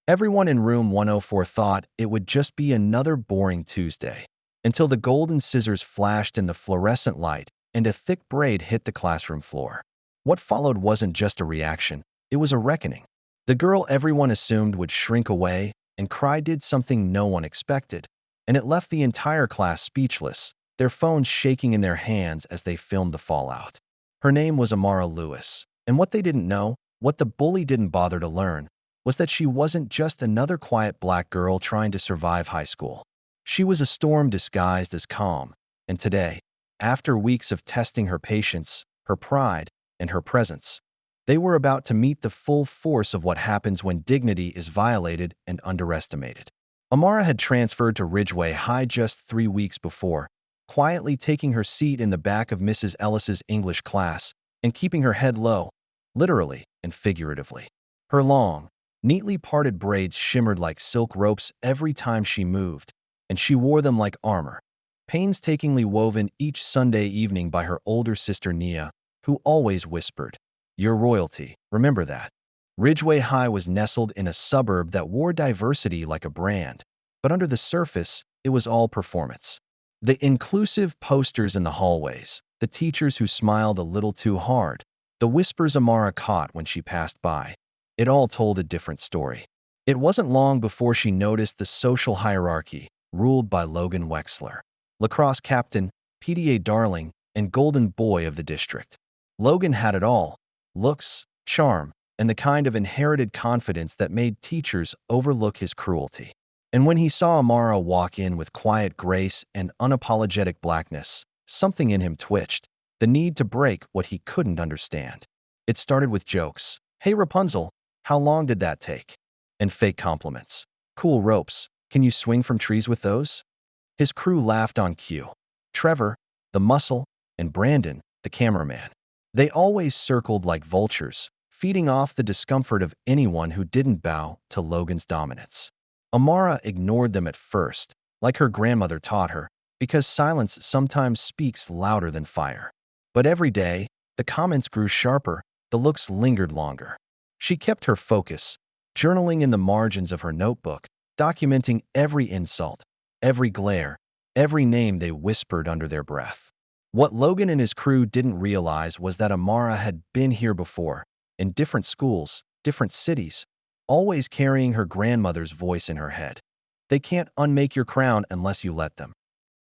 Everyone in room 104 thought it would just be another boring Tuesday, until the golden scissors flashed in the fluorescent light and a thick braid hit the classroom floor. What followed wasn't just a reaction, it was a reckoning. The girl everyone assumed would shrink away and cry did something no one expected, and it left the entire class speechless, their phones shaking in their hands as they filmed the fallout. Her name was Amara Lewis, and what they didn't know, what the bully didn't bother to learn, was that she wasn't just another quiet black girl trying to survive high school. She was a storm disguised as calm, and today, after weeks of testing her patience, her pride, and her presence, they were about to meet the full force of what happens when dignity is violated and underestimated. Amara had transferred to Ridgeway High just 3 weeks before, quietly taking her seat in the back of Mrs. Ellis's English class and keeping her head low, literally and figuratively. Her long, neatly parted braids shimmered like silk ropes every time she moved, and she wore them like armor, painstakingly woven each Sunday evening by her older sister Nia, who always whispered, "You're royalty, remember that." Ridgeway High was nestled in a suburb that wore diversity like a brand, but under the surface, it was all performance. The inclusive posters in the hallways, the teachers who smiled a little too hard, the whispers Amara caught when she passed by, it all told a different story. It wasn't long before she noticed the social hierarchy, ruled by Logan Wexler, lacrosse captain, PTA darling, and golden boy of the district. Logan had it all: looks, charm, and the kind of inherited confidence that made teachers overlook his cruelty. And when he saw Amara walk in with quiet grace and unapologetic blackness, something in him twitched, the need to break what he couldn't understand. It started with jokes. "Hey Rapunzel, how long did that take?" And fake compliments. "Cool ropes. Can you swing from trees with those?" His crew laughed on cue. Trevor, the muscle, and Brandon, the cameraman. They always circled like vultures, feeding off the discomfort of anyone who didn't bow to Logan's dominance. Amara ignored them at first, like her grandmother taught her, because silence sometimes speaks louder than fire. But every day, the comments grew sharper, the looks lingered longer. She kept her focus, journaling in the margins of her notebook, documenting every insult, every glare, every name they whispered under their breath. What Logan and his crew didn't realize was that Amara had been here before, in different schools, different cities, always carrying her grandmother's voice in her head. They can't unmake your crown unless you let them.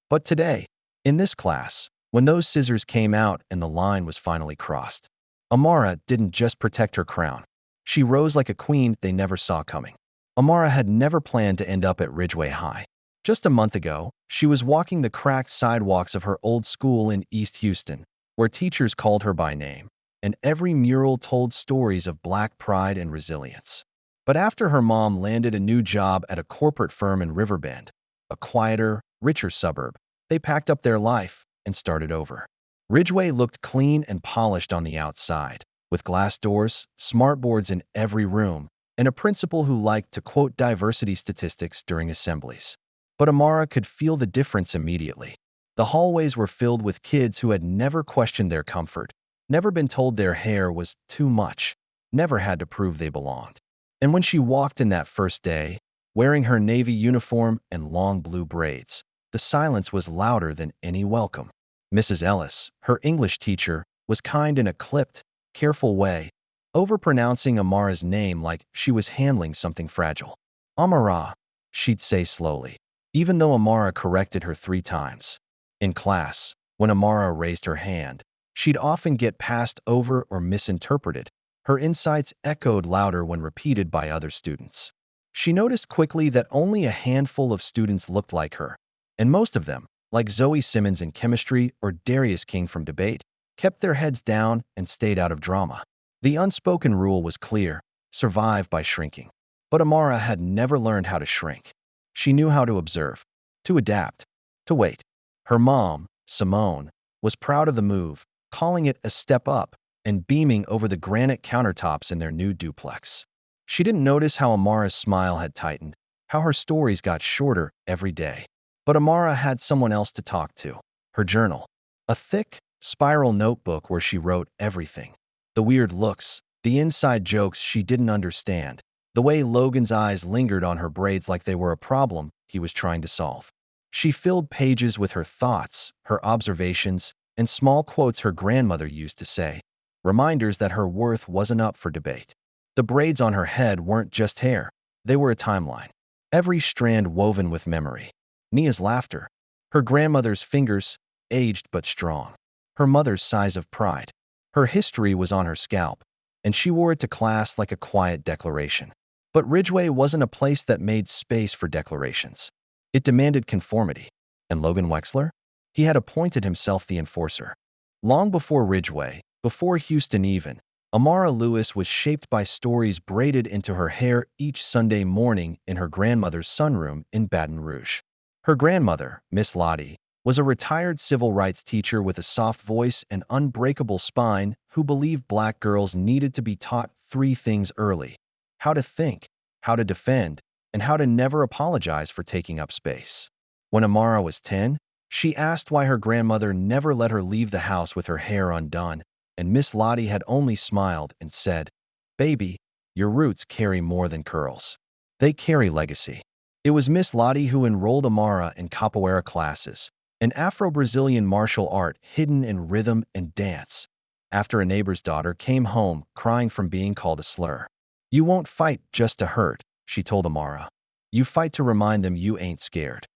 But today, in this class, when those scissors came out and the line was finally crossed, Amara didn't just protect her crown. She rose like a queen they never saw coming. Amara had never planned to end up at Ridgeway High. Just a month ago, she was walking the cracked sidewalks of her old school in East Houston, where teachers called her by name, and every mural told stories of black pride and resilience. But after her mom landed a new job at a corporate firm in Riverbend, a quieter, richer suburb, they packed up their life and started over. Ridgeway looked clean and polished on the outside, with glass doors, smartboards in every room, and a principal who liked to quote diversity statistics during assemblies. But Amara could feel the difference immediately. The hallways were filled with kids who had never questioned their comfort, never been told their hair was too much, never had to prove they belonged. And when she walked in that first day, wearing her Navy uniform and long blue braids, the silence was louder than any welcome. Mrs. Ellis, her English teacher, was kind in a clipped, careful way, overpronouncing Amara's name like she was handling something fragile. "Amara," she'd say slowly, even though Amara corrected her 3 times. In class, when Amara raised her hand, she'd often get passed over or misinterpreted. Her insights echoed louder when repeated by other students. She noticed quickly that only a handful of students looked like her, and most of them, like Zoe Simmons in chemistry or Darius King from debate, kept their heads down and stayed out of drama. The unspoken rule was clear: survive by shrinking. But Amara had never learned how to shrink. She knew how to observe, to adapt, to wait. Her mom, Simone, was proud of the move, calling it a step up, and beaming over the granite countertops in their new duplex. She didn't notice how Amara's smile had tightened, how her stories got shorter every day. But Amara had someone else to talk to: her journal. A thick, spiral notebook where she wrote everything. The weird looks, the inside jokes she didn't understand, The way Logan's eyes lingered on her braids like they were a problem he was trying to solve. She filled pages with her thoughts, her observations, and small quotes her grandmother used to say, reminders that her worth wasn't up for debate. The braids on her head weren't just hair, they were a timeline. Every strand woven with memory. Nia's laughter. Her grandmother's fingers, aged but strong. Her mother's sighs of pride. Her history was on her scalp, and she wore it to class like a quiet declaration. But Ridgeway wasn't a place that made space for declarations. It demanded conformity. And Logan Wexler? He had appointed himself the enforcer. Long before Ridgeway, before Houston even, Amara Lewis was shaped by stories braided into her hair each Sunday morning in her grandmother's sunroom in Baton Rouge. Her grandmother, Miss Lottie, was a retired civil rights teacher with a soft voice and unbreakable spine who believed black girls needed to be taught three things early: how to think, how to defend, and how to never apologize for taking up space. When Amara was 10, she asked why her grandmother never let her leave the house with her hair undone, and Miss Lottie had only smiled and said, "Baby, your roots carry more than curls. They carry legacy." It was Miss Lottie who enrolled Amara in capoeira classes, an Afro-Brazilian martial art hidden in rhythm and dance, after a neighbor's daughter came home crying from being called a slur. "You won't fight just to hurt," she told Amara. "You fight to remind them you ain't scared."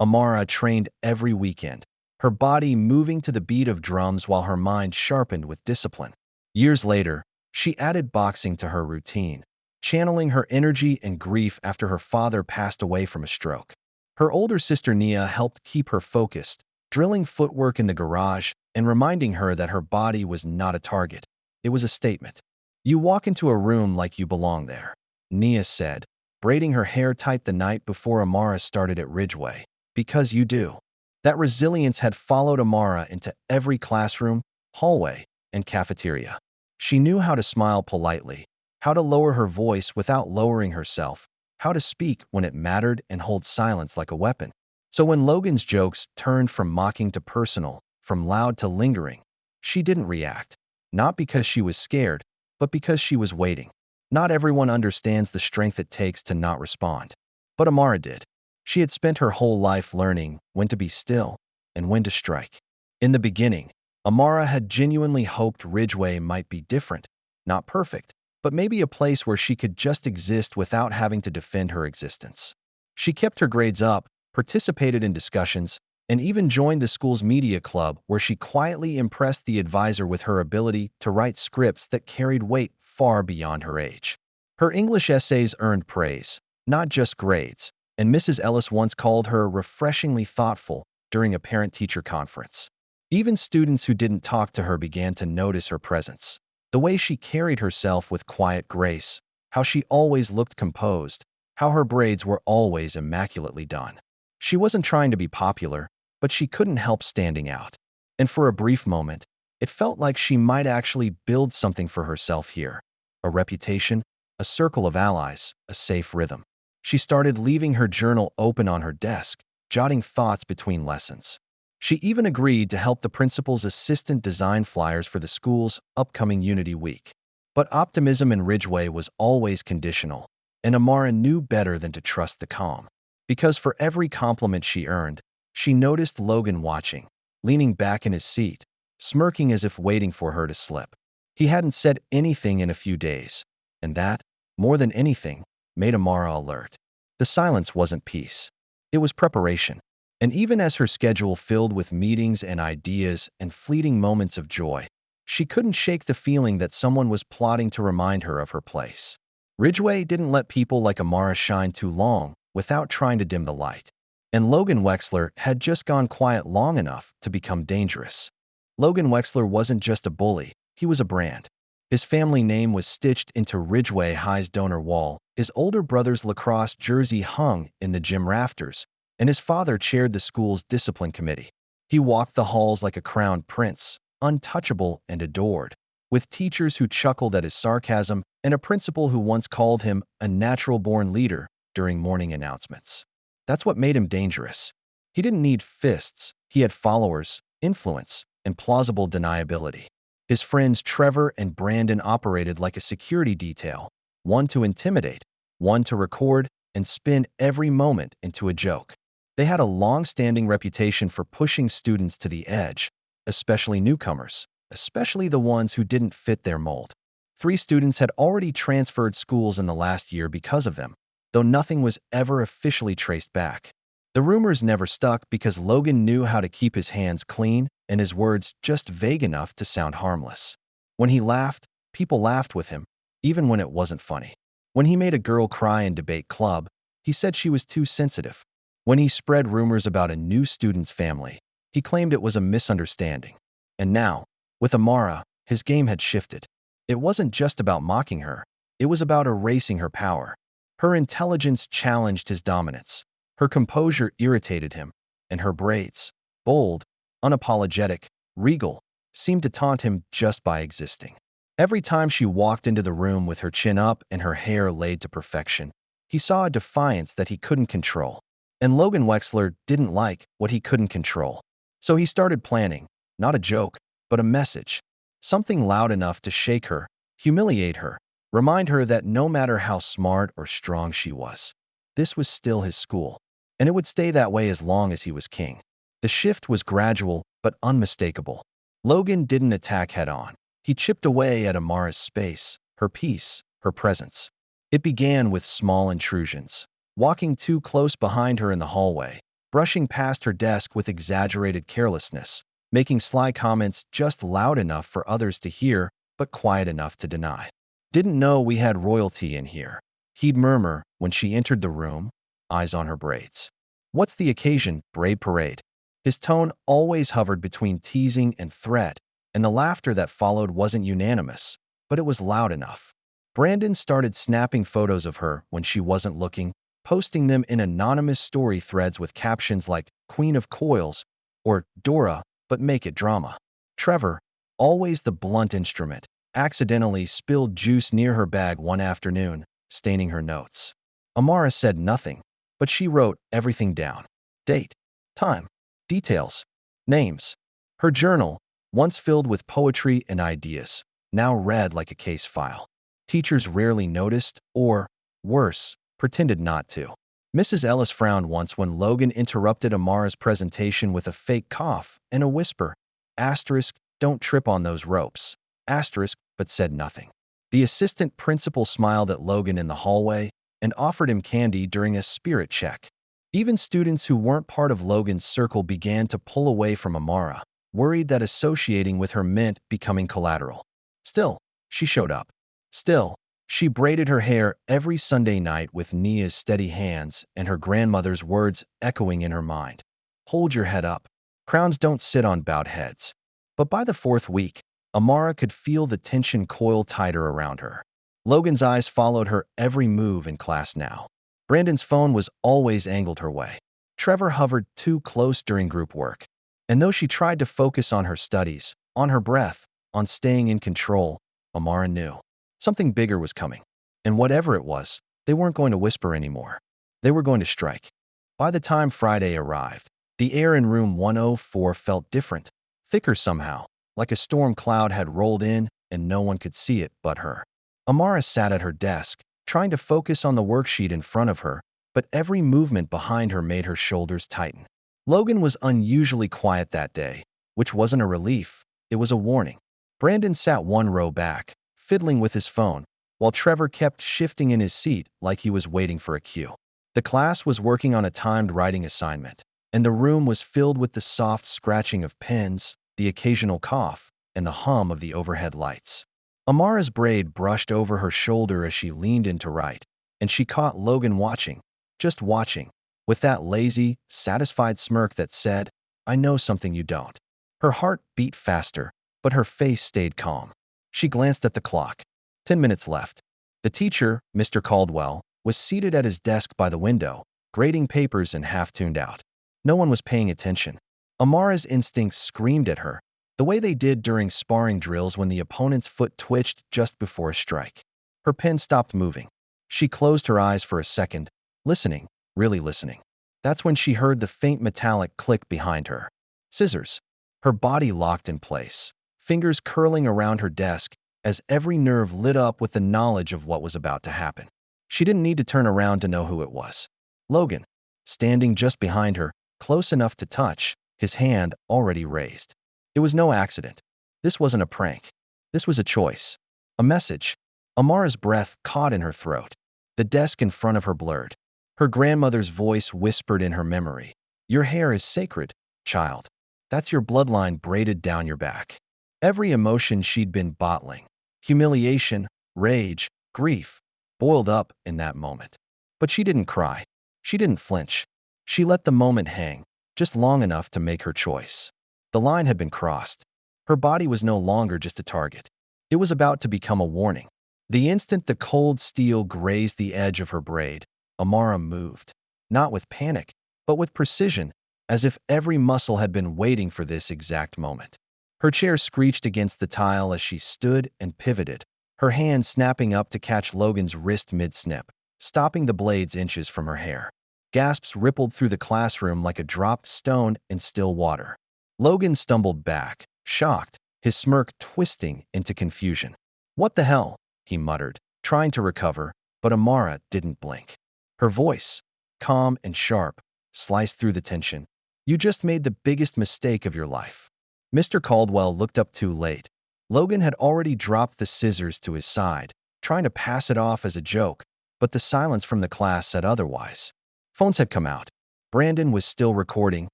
Amara trained every weekend, her body moving to the beat of drums while her mind sharpened with discipline. Years later, she added boxing to her routine, channeling her energy and grief after her father passed away from a stroke. Her older sister Nia helped keep her focused, drilling footwork in the garage and reminding her that her body was not a target. It was a statement. "You walk into a room like you belong there," Nia said, braiding her hair tight the night before Amara started at Ridgeway. "Because you do." That resilience had followed Amara into every classroom, hallway, and cafeteria. She knew how to smile politely, how to lower her voice without lowering herself, how to speak when it mattered and hold silence like a weapon. So when Logan's jokes turned from mocking to personal, from loud to lingering, she didn't react. Not because she was scared, but because she was waiting. Not everyone understands the strength it takes to not respond. But Amara did. She had spent her whole life learning when to be still and when to strike. In the beginning, Amara had genuinely hoped Ridgeway might be different, not perfect, but maybe a place where she could just exist without having to defend her existence. She kept her grades up, participated in discussions, and even joined the school's media club where she quietly impressed the advisor with her ability to write scripts that carried weight far beyond her age. Her English essays earned praise, not just grades, and Mrs. Ellis once called her refreshingly thoughtful during a parent-teacher conference. Even students who didn't talk to her began to notice her presence. The way she carried herself with quiet grace, how she always looked composed, how her braids were always immaculately done. She wasn't trying to be popular, but she couldn't help standing out. And for a brief moment, it felt like she might actually build something for herself here. A reputation, a circle of allies, a safe rhythm. She started leaving her journal open on her desk, jotting thoughts between lessons. She even agreed to help the principal's assistant design flyers for the school's upcoming Unity Week. But optimism in Ridgeway was always conditional, and Amara knew better than to trust the calm. Because for every compliment she earned, she noticed Logan watching, leaning back in his seat, smirking as if waiting for her to slip. He hadn't said anything in a few days, and that, more than anything, made Amara alert. The silence wasn't peace. It was preparation. And even as her schedule filled with meetings and ideas and fleeting moments of joy, she couldn't shake the feeling that someone was plotting to remind her of her place. Ridgeway didn't let people like Amara shine too long without trying to dim the light. And Logan Wexler had just gone quiet long enough to become dangerous. Logan Wexler wasn't just a bully, he was a brand. His family name was stitched into Ridgeway High's donor wall, his older brother's lacrosse jersey hung in the gym rafters, and his father chaired the school's discipline committee. He walked the halls like a crowned prince, untouchable and adored, with teachers who chuckled at his sarcasm and a principal who once called him a natural-born leader during morning announcements. That's what made him dangerous. He didn't need fists, he had followers, influence, and plausible deniability. His friends Trevor and Brandon operated like a security detail, one to intimidate, one to record and spin every moment into a joke. They had a long-standing reputation for pushing students to the edge, especially newcomers, especially the ones who didn't fit their mold. 3 students had already transferred schools in the last year because of them, though nothing was ever officially traced back. The rumors never stuck because Logan knew how to keep his hands clean and his words just vague enough to sound harmless. When he laughed, people laughed with him, even when it wasn't funny. When he made a girl cry in debate club, he said she was too sensitive. When he spread rumors about a new student's family, he claimed it was a misunderstanding. And now, with Amara, his game had shifted. It wasn't just about mocking her, it was about erasing her power. Her intelligence challenged his dominance. Her composure irritated him, and her braids, bold, unapologetic, regal, seemed to taunt him just by existing. Every time she walked into the room with her chin up and her hair laid to perfection, he saw a defiance that he couldn't control. And Logan Wexler didn't like what he couldn't control. So he started planning, not a joke, but a message. Something loud enough to shake her, humiliate her, remind her that no matter how smart or strong she was, this was still his school, and it would stay that way as long as he was king. The shift was gradual but unmistakable. Logan didn't attack head-on. He chipped away at Amara's space, her peace, her presence. It began with small intrusions, walking too close behind her in the hallway, brushing past her desk with exaggerated carelessness, making sly comments just loud enough for others to hear but quiet enough to deny. "Didn't know we had royalty in here," he'd murmur when she entered the room, eyes on her braids. "What's the occasion, braid parade?" His tone always hovered between teasing and threat, and the laughter that followed wasn't unanimous, but it was loud enough. Brandon started snapping photos of her when she wasn't looking, posting them in anonymous story threads with captions like "Queen of Coils" or "Dora, but make it drama." Trevor, always the blunt instrument, accidentally spilled juice near her bag one afternoon, staining her notes. Amara said nothing, but she wrote everything down. Date, time, details, names. Her journal, once filled with poetry and ideas, now read like a case file. Teachers rarely noticed or, worse, pretended not to. Mrs. Ellis frowned once when Logan interrupted Amara's presentation with a fake cough and a whisper, asterisk, "Don't trip on those ropes," asterisk, but said nothing. The assistant principal smiled at Logan in the hallway and offered him candy during a spirit check. Even students who weren't part of Logan's circle began to pull away from Amara, worried that associating with her meant becoming collateral. Still, she showed up. Still, she braided her hair every Sunday night with Nia's steady hands and her grandmother's words echoing in her mind. "Hold your head up. Crowns don't sit on bowed heads." But by the 4th week, Amara could feel the tension coil tighter around her. Logan's eyes followed her every move in class now. Brandon's phone was always angled her way. Trevor hovered too close during group work. And though she tried to focus on her studies, on her breath, on staying in control, Amara knew something bigger was coming. And whatever it was, they weren't going to whisper anymore. They were going to strike. By the time Friday arrived, the air in room 104 felt different, thicker somehow, like a storm cloud had rolled in and no one could see it but her. Amara sat at her desk, trying to focus on the worksheet in front of her, but every movement behind her made her shoulders tighten. Logan was unusually quiet that day, which wasn't a relief, it was a warning. Brandon sat one row back, fiddling with his phone, while Trevor kept shifting in his seat like he was waiting for a cue. The class was working on a timed writing assignment, and the room was filled with the soft scratching of pens, the occasional cough, and the hum of the overhead lights. Amara's braid brushed over her shoulder as she leaned in to write, and she caught Logan watching, just watching, with that lazy, satisfied smirk that said, "I know something you don't." Her heart beat faster, but her face stayed calm. She glanced at the clock. 10 minutes left. The teacher, Mr. Caldwell, was seated at his desk by the window, grading papers and half-tuned out. No one was paying attention. Amara's instincts screamed at her, the way they did during sparring drills when the opponent's foot twitched just before a strike. Her pen stopped moving. She closed her eyes for a second, listening, really listening. That's when she heard the faint metallic click behind her. Scissors. Her body locked in place, fingers curling around her desk as every nerve lit up with the knowledge of what was about to happen. She didn't need to turn around to know who it was. Logan, standing just behind her, close enough to touch, his hand already raised. It was no accident. This wasn't a prank. This was a choice. A message. Amara's breath caught in her throat. The desk in front of her blurred. Her grandmother's voice whispered in her memory. Your hair is sacred, child. That's your bloodline braided down your back. Every emotion she'd been bottling, humiliation, rage, grief, boiled up in that moment. But she didn't cry. She didn't flinch. She let the moment hang, just long enough to make her choice. The line had been crossed. Her body was no longer just a target. It was about to become a warning. The instant the cold steel grazed the edge of her braid, Amara moved. Not with panic, but with precision, as if every muscle had been waiting for this exact moment. Her chair screeched against the tile as she stood and pivoted, her hand snapping up to catch Logan's wrist mid-snip, stopping the blades inches from her hair. Gasps rippled through the classroom like a dropped stone in still water. Logan stumbled back, shocked, his smirk twisting into confusion. What the hell? He muttered, trying to recover, but Amara didn't blink. Her voice, calm and sharp, sliced through the tension. You just made the biggest mistake of your life. Mr. Caldwell looked up too late. Logan had already dropped the scissors to his side, trying to pass it off as a joke, but the silence from the class said otherwise. Phones had come out. Brandon was still recording,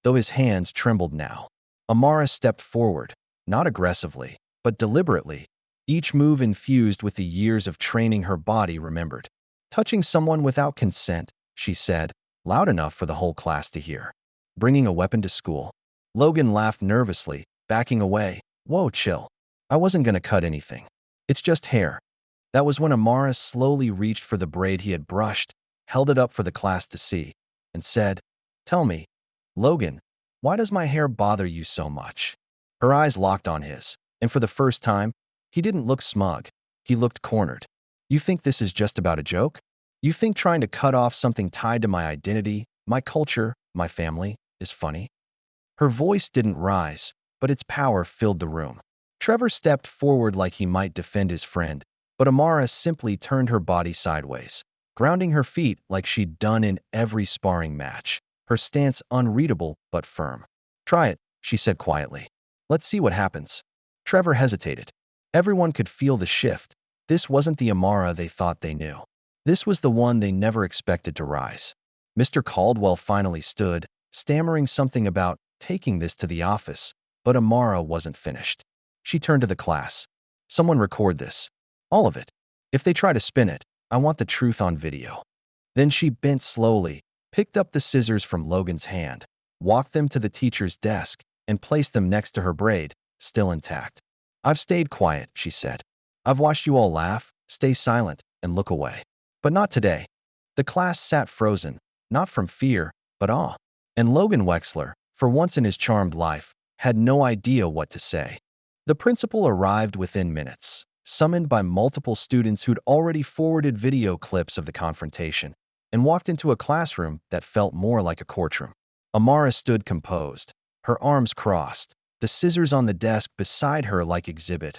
though his hands trembled now. Amara stepped forward, not aggressively, but deliberately, each move infused with the years of training her body remembered. Touching someone without consent, she said, loud enough for the whole class to hear. Bringing a weapon to school. Logan laughed nervously, backing away. Whoa, chill. I wasn't gonna cut anything. It's just hair. That was when Amara slowly reached for the braid he had brushed, held it up for the class to see, and said, Tell me, Logan, why does my hair bother you so much? Her eyes locked on his, and for the first time, he didn't look smug. He looked cornered. You think this is just about a joke? You think trying to cut off something tied to my identity, my culture, my family, is funny? Her voice didn't rise, but its power filled the room. Trevor stepped forward like he might defend his friend, but Amara simply turned her body sideways, grounding her feet like she'd done in every sparring match, her stance unreadable but firm. Try it, she said quietly. Let's see what happens. Trevor hesitated. Everyone could feel the shift. This wasn't the Amara they thought they knew. This was the one they never expected to rise. Mr. Caldwell finally stood, stammering something about taking this to the office, but Amara wasn't finished. She turned to the class. Someone record this. All of it. If they try to spin it, I want the truth on video. Then she bent slowly, picked up the scissors from Logan's hand, walked them to the teacher's desk, and placed them next to her braid, still intact. I've stayed quiet, she said. I've watched you all laugh, stay silent, and look away. But not today. The class sat frozen, not from fear, but awe. And Logan Wexler, for once in his charmed life, had no idea what to say. The principal arrived within minutes, summoned by multiple students who'd already forwarded video clips of the confrontation, and walked into a classroom that felt more like a courtroom. Amara stood composed, her arms crossed, the scissors on the desk beside her like exhibit.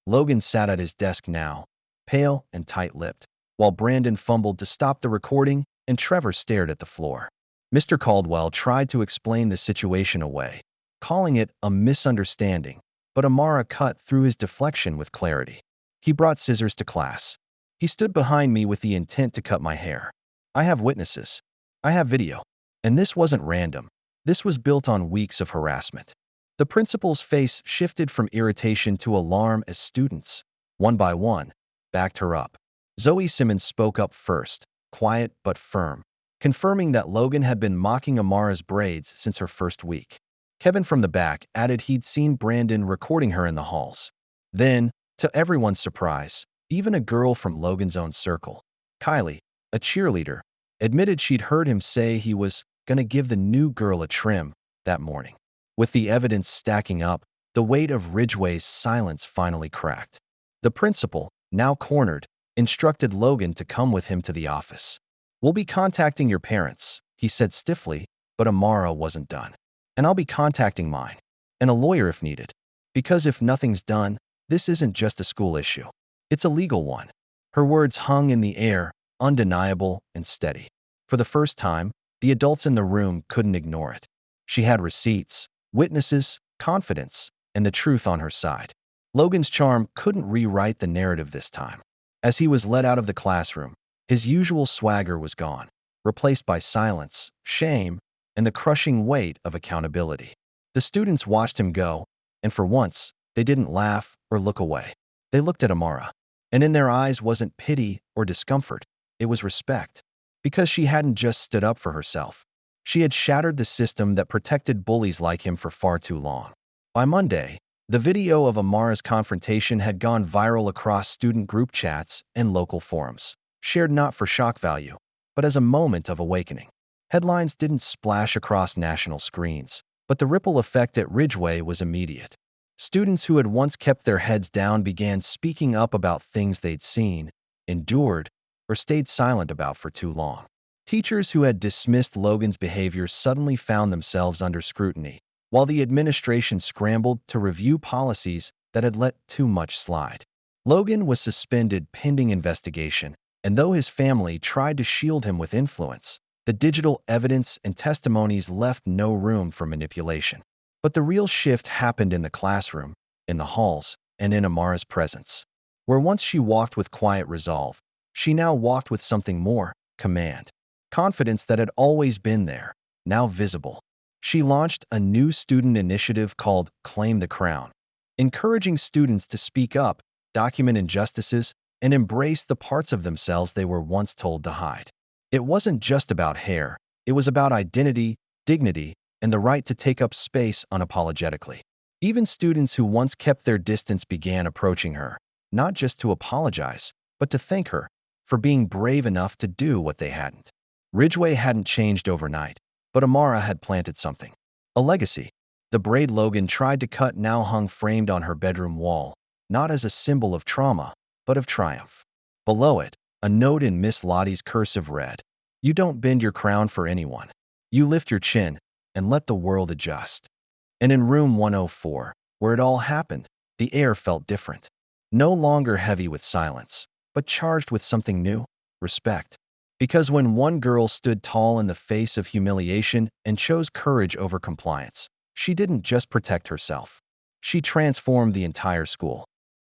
Logan sat at his desk now, pale and tight-lipped, while Brandon fumbled to stop the recording and Trevor stared at the floor. Mr. Caldwell tried to explain the situation away, calling it a misunderstanding, but Amara cut through his deflection with clarity. He brought scissors to class. He stood behind me with the intent to cut my hair. I have witnesses. I have video. And this wasn't random. This was built on weeks of harassment. The principal's face shifted from irritation to alarm as students, one by one, backed her up. Zoe Simmons spoke up first, quiet but firm, confirming that Logan had been mocking Amara's braids since her first week. Kevin from the back added he'd seen Brandon recording her in the halls. Then, to everyone's surprise, even a girl from Logan's own circle, Kylie, a cheerleader, admitted she'd heard him say he was gonna give the new girl a trim that morning. With the evidence stacking up, the weight of Ridgway's silence finally cracked. The principal, now cornered, instructed Logan to come with him to the office. We'll be contacting your parents, he said stiffly, but Amara wasn't done. And I'll be contacting mine, and a lawyer if needed. Because if nothing's done, this isn't just a school issue. It's a legal one. Her words hung in the air, undeniable and steady. For the first time, the adults in the room couldn't ignore it. She had receipts, witnesses, confidence, and the truth on her side. Logan's charm couldn't rewrite the narrative this time. As he was led out of the classroom, his usual swagger was gone, replaced by silence, shame, and the crushing weight of accountability. The students watched him go, and for once, they didn't laugh or look away. They looked at Amara, and in their eyes wasn't pity or discomfort, it was respect. Because she hadn't just stood up for herself. She had shattered the system that protected bullies like him for far too long. By Monday, the video of Amara's confrontation had gone viral across student group chats and local forums, shared not for shock value, but as a moment of awakening. Headlines didn't splash across national screens, but the ripple effect at Ridgeway was immediate. Students who had once kept their heads down began speaking up about things they'd seen, endured, or stayed silent about for too long. Teachers who had dismissed Logan's behavior suddenly found themselves under scrutiny, while the administration scrambled to review policies that had let too much slide. Logan was suspended pending investigation, and though his family tried to shield him with influence, the digital evidence and testimonies left no room for manipulation. But the real shift happened in the classroom, in the halls, and in Amara's presence. Where once she walked with quiet resolve, she now walked with something more: command. Confidence that had always been there, now visible. She launched a new student initiative called Claim the Crown, encouraging students to speak up, document injustices, and embrace the parts of themselves they were once told to hide. It wasn't just about hair, it was about identity, dignity, and the right to take up space unapologetically. Even students who once kept their distance began approaching her, not just to apologize, but to thank her for being brave enough to do what they hadn't. Ridgeway hadn't changed overnight, but Amara had planted something. A legacy. The braid Logan tried to cut now hung framed on her bedroom wall, not as a symbol of trauma, but of triumph. Below it, a note in Miss Lottie's cursive read, "You don't bend your crown for anyone. You lift your chin and let the world adjust." And in room 104, where it all happened, the air felt different. No longer heavy with silence, but charged with something new: respect. Because when one girl stood tall in the face of humiliation and chose courage over compliance, she didn't just protect herself. She transformed the entire school.